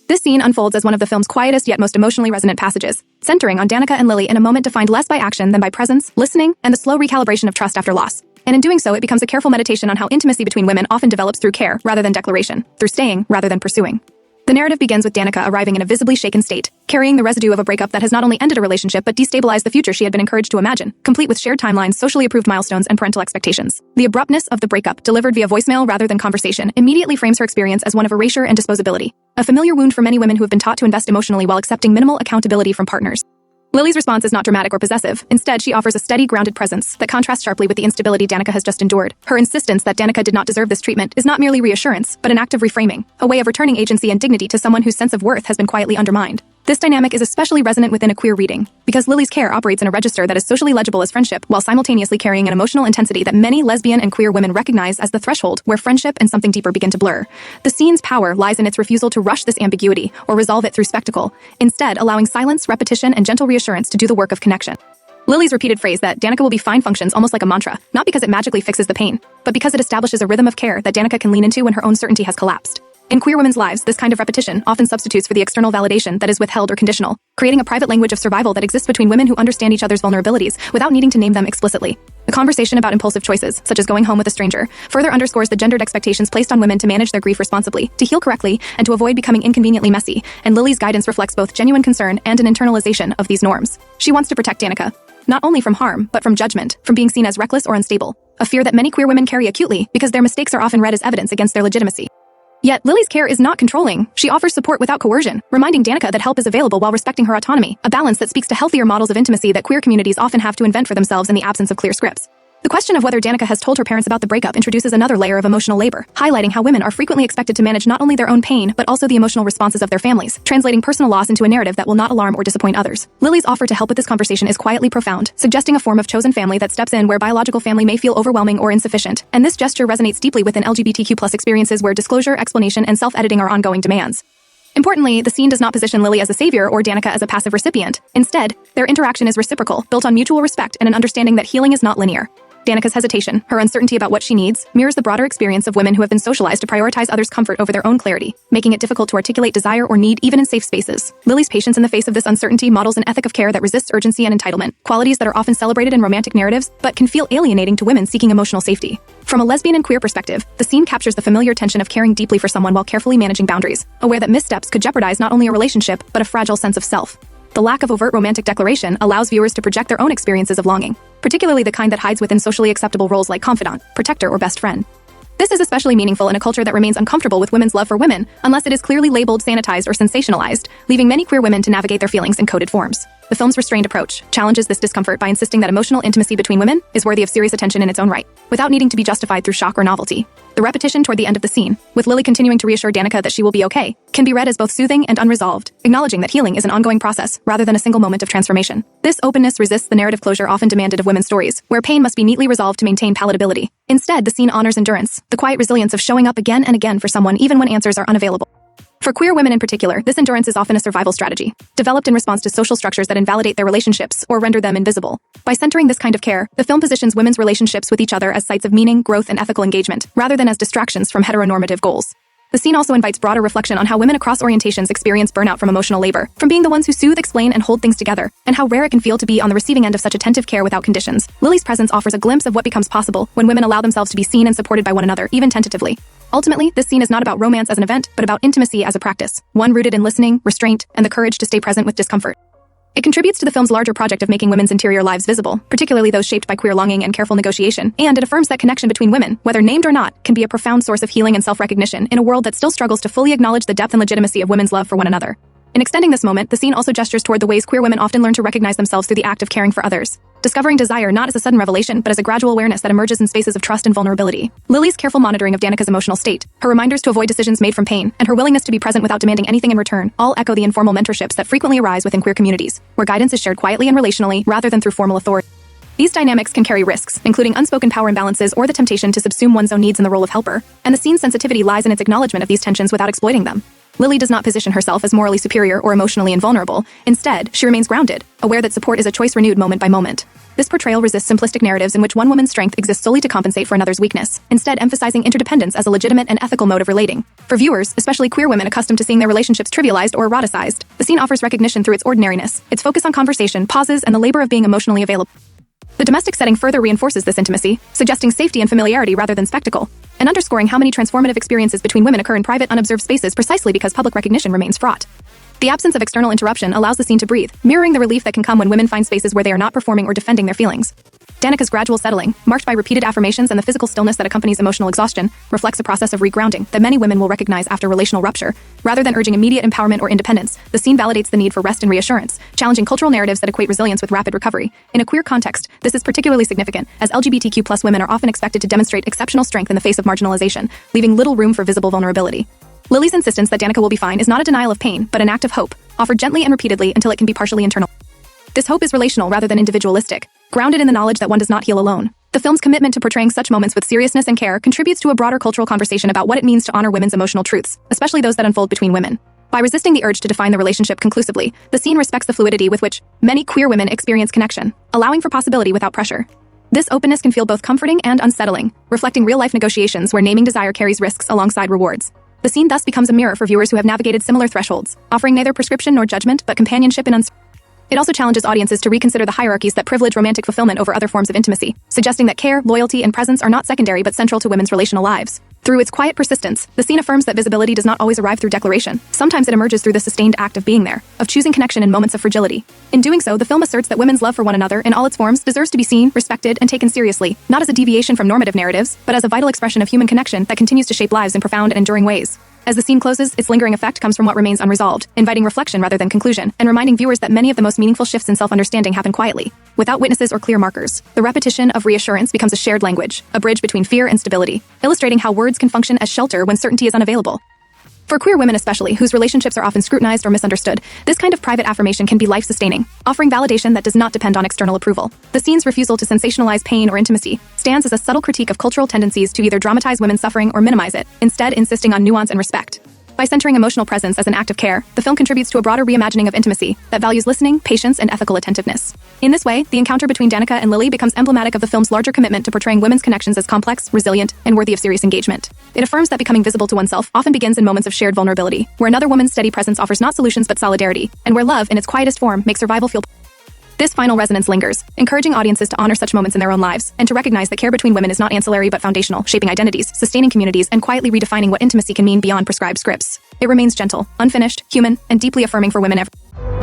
This scene unfolds as one of the film's quietest yet most emotionally resonant passages, centering on Danica and Lily in a moment defined less by action than by presence, listening, and the slow recalibration of trust after loss. And in doing so, it becomes a careful meditation on how intimacy between women often develops through care rather than declaration, through staying rather than pursuing. The narrative begins with Danica arriving in a visibly shaken state, carrying the residue of a breakup that has not only ended a relationship but destabilized the future she had been encouraged to imagine, complete with shared timelines, socially approved milestones, and parental expectations. The abruptness of the breakup, delivered via voicemail rather than conversation, immediately frames her experience as one of erasure and disposability, a familiar wound for many women who have been taught to invest emotionally while accepting minimal accountability from partners. Lily's response is not dramatic or possessive. Instead, she offers a steady, grounded presence that contrasts sharply with the instability Danica has just endured. Her insistence that Danica did not deserve this treatment is not merely reassurance, but an act of reframing, a way of returning agency and dignity to someone whose sense of worth has been quietly undermined. This dynamic is especially resonant within a queer reading, because Lily's care operates in a register that is socially legible as friendship, while simultaneously carrying an emotional intensity that many lesbian and queer women recognize as the threshold where friendship and something deeper begin to blur. The scene's power lies in its refusal to rush this ambiguity or resolve it through spectacle, instead allowing silence, repetition, and gentle reassurance to do the work of connection. Lily's repeated phrase that Danica will be fine functions almost like a mantra, not because it magically fixes the pain, but because it establishes a rhythm of care that Danica can lean into when her own certainty has collapsed. In queer women's lives, this kind of repetition often substitutes for the external validation that is withheld or conditional, creating a private language of survival that exists between women who understand each other's vulnerabilities without needing to name them explicitly. The conversation about impulsive choices, such as going home with a stranger, further underscores the gendered expectations placed on women to manage their grief responsibly, to heal correctly, and to avoid becoming inconveniently messy, and Lily's guidance reflects both genuine concern and an internalization of these norms. She wants to protect Danica, not only from harm, but from judgment, from being seen as reckless or unstable, a fear that many queer women carry acutely because their mistakes are often read as evidence against their legitimacy. Yet, Lily's care is not controlling. She offers support without coercion, reminding Danica that help is available while respecting her autonomy, a balance that speaks to healthier models of intimacy that queer communities often have to invent for themselves in the absence of clear scripts. The question of whether Danica has told her parents about the breakup introduces another layer of emotional labor, highlighting how women are frequently expected to manage not only their own pain, but also the emotional responses of their families, translating personal loss into a narrative that will not alarm or disappoint others. Lily's offer to help with this conversation is quietly profound, suggesting a form of chosen family that steps in where biological family may feel overwhelming or insufficient. And this gesture resonates deeply within LGBTQ+ experiences where disclosure, explanation, and self-editing are ongoing demands. Importantly, the scene does not position Lily as a savior or Danica as a passive recipient. Instead, their interaction is reciprocal, built on mutual respect and an understanding that healing is not linear. Danica's hesitation, her uncertainty about what she needs, mirrors the broader experience of women who have been socialized to prioritize others' comfort over their own clarity, making it difficult to articulate desire or need even in safe spaces. Lily's patience in the face of this uncertainty models an ethic of care that resists urgency and entitlement, qualities that are often celebrated in romantic narratives, but can feel alienating to women seeking emotional safety. From a lesbian and queer perspective, the scene captures the familiar tension of caring deeply for someone while carefully managing boundaries, aware that missteps could jeopardize not only a relationship, but a fragile sense of self. The lack of overt romantic declaration allows viewers to project their own experiences of longing, particularly the kind that hides within socially acceptable roles like confidant, protector, or best friend. This is especially meaningful in a culture that remains uncomfortable with women's love for women unless it is clearly labeled, sanitized, or sensationalized, leaving many queer women to navigate their feelings in coded forms. The film's restrained approach challenges this discomfort by insisting that emotional intimacy between women is worthy of serious attention in its own right, without needing to be justified through shock or novelty. The repetition toward the end of the scene, with Lily continuing to reassure Danica that she will be okay, can be read as both soothing and unresolved, acknowledging that healing is an ongoing process rather than a single moment of transformation. This openness resists the narrative closure often demanded of women's stories, where pain must be neatly resolved to maintain palatability. Instead, the scene honors endurance, the quiet resilience of showing up again and again for someone even when answers are unavailable. For queer women in particular, this endurance is often a survival strategy, developed in response to social structures that invalidate their relationships or render them invisible. By centering this kind of care, the film positions women's relationships with each other as sites of meaning, growth, and ethical engagement, rather than as distractions from heteronormative goals. The scene also invites broader reflection on how women across orientations experience burnout from emotional labor, from being the ones who soothe, explain, and hold things together, and how rare it can feel to be on the receiving end of such attentive care without conditions. Lily's presence offers a glimpse of what becomes possible when women allow themselves to be seen and supported by one another, even tentatively. Ultimately, this scene is not about romance as an event, but about intimacy as a practice, one rooted in listening, restraint, and the courage to stay present with discomfort. It contributes to the film's larger project of making women's interior lives visible, particularly those shaped by queer longing and careful negotiation, and it affirms that connection between women, whether named or not, can be a profound source of healing and self-recognition in a world that still struggles to fully acknowledge the depth and legitimacy of women's love for one another. In extending this moment, the scene also gestures toward the ways queer women often learn to recognize themselves through the act of caring for others, discovering desire not as a sudden revelation but as a gradual awareness that emerges in spaces of trust and vulnerability. Lily's careful monitoring of Danica's emotional state, her reminders to avoid decisions made from pain, and her willingness to be present without demanding anything in return all echo the informal mentorships that frequently arise within queer communities, where guidance is shared quietly and relationally rather than through formal authority. These dynamics can carry risks, including unspoken power imbalances or the temptation to subsume one's own needs in the role of helper, and the scene's sensitivity lies in its acknowledgement of these tensions without exploiting them. Lily does not position herself as morally superior or emotionally invulnerable. Instead, she remains grounded, aware that support is a choice renewed moment by moment. This portrayal resists simplistic narratives in which one woman's strength exists solely to compensate for another's weakness, instead emphasizing interdependence as a legitimate and ethical mode of relating. For viewers, especially queer women accustomed to seeing their relationships trivialized or eroticized, the scene offers recognition through its ordinariness, its focus on conversation, pauses, and the labor of being emotionally available. The domestic setting further reinforces this intimacy, suggesting safety and familiarity rather than spectacle, and underscoring how many transformative experiences between women occur in private, unobserved spaces precisely because public recognition remains fraught. The absence of external interruption allows the scene to breathe, mirroring the relief that can come when women find spaces where they are not performing or defending their feelings. Danica's gradual settling, marked by repeated affirmations and the physical stillness that accompanies emotional exhaustion, reflects a process of regrounding that many women will recognize after relational rupture. Rather than urging immediate empowerment or independence, the scene validates the need for rest and reassurance, challenging cultural narratives that equate resilience with rapid recovery. In a queer context, this is particularly significant, as LGBTQ+ women are often expected to demonstrate exceptional strength in the face of marginalization, leaving little room for visible vulnerability. Lily's insistence that Danica will be fine is not a denial of pain, but an act of hope, offered gently and repeatedly until it can be partially internal. This hope is relational rather than individualistic, grounded in the knowledge that one does not heal alone. The film's commitment to portraying such moments with seriousness and care contributes to a broader cultural conversation about what it means to honor women's emotional truths, especially those that unfold between women. By resisting the urge to define the relationship conclusively, the scene respects the fluidity with which many queer women experience connection, allowing for possibility without pressure. This openness can feel both comforting and unsettling, reflecting real-life negotiations where naming desire carries risks alongside rewards. The scene thus becomes a mirror for viewers who have navigated similar thresholds, offering neither prescription nor judgment but companionship in uncertainty. It also challenges audiences to reconsider the hierarchies that privilege romantic fulfillment over other forms of intimacy, suggesting that care, loyalty, and presence are not secondary but central to women's relational lives. Through its quiet persistence, the scene affirms that visibility does not always arrive through declaration. Sometimes it emerges through the sustained act of being there, of choosing connection in moments of fragility. In doing so, the film asserts that women's love for one another in all its forms deserves to be seen, respected, and taken seriously, not as a deviation from normative narratives, but as a vital expression of human connection that continues to shape lives in profound and enduring ways. As the scene closes, its lingering effect comes from what remains unresolved, inviting reflection rather than conclusion, and reminding viewers that many of the most meaningful shifts in self-understanding happen quietly, without witnesses or clear markers. The repetition of reassurance becomes a shared language, a bridge between fear and stability, illustrating how words can function as shelter when certainty is unavailable. For queer women especially, whose relationships are often scrutinized or misunderstood, this kind of private affirmation can be life-sustaining, offering validation that does not depend on external approval. The scene's refusal to sensationalize pain or intimacy stands as a subtle critique of cultural tendencies to either dramatize women's suffering or minimize it, instead insisting on nuance and respect. By centering emotional presence as an act of care, the film contributes to a broader reimagining of intimacy that values listening, patience, and ethical attentiveness. In this way, the encounter between Danica and Lily becomes emblematic of the film's larger commitment to portraying women's connections as complex, resilient, and worthy of serious engagement. It affirms that becoming visible to oneself often begins in moments of shared vulnerability, where another woman's steady presence offers not solutions but solidarity, and where love, in its quietest form, makes survival feel. This final resonance lingers, encouraging audiences to honor such moments in their own lives, and to recognize that care between women is not ancillary but foundational, shaping identities, sustaining communities, and quietly redefining what intimacy can mean beyond prescribed scripts. It remains gentle, unfinished, human, and deeply affirming for women everywhere.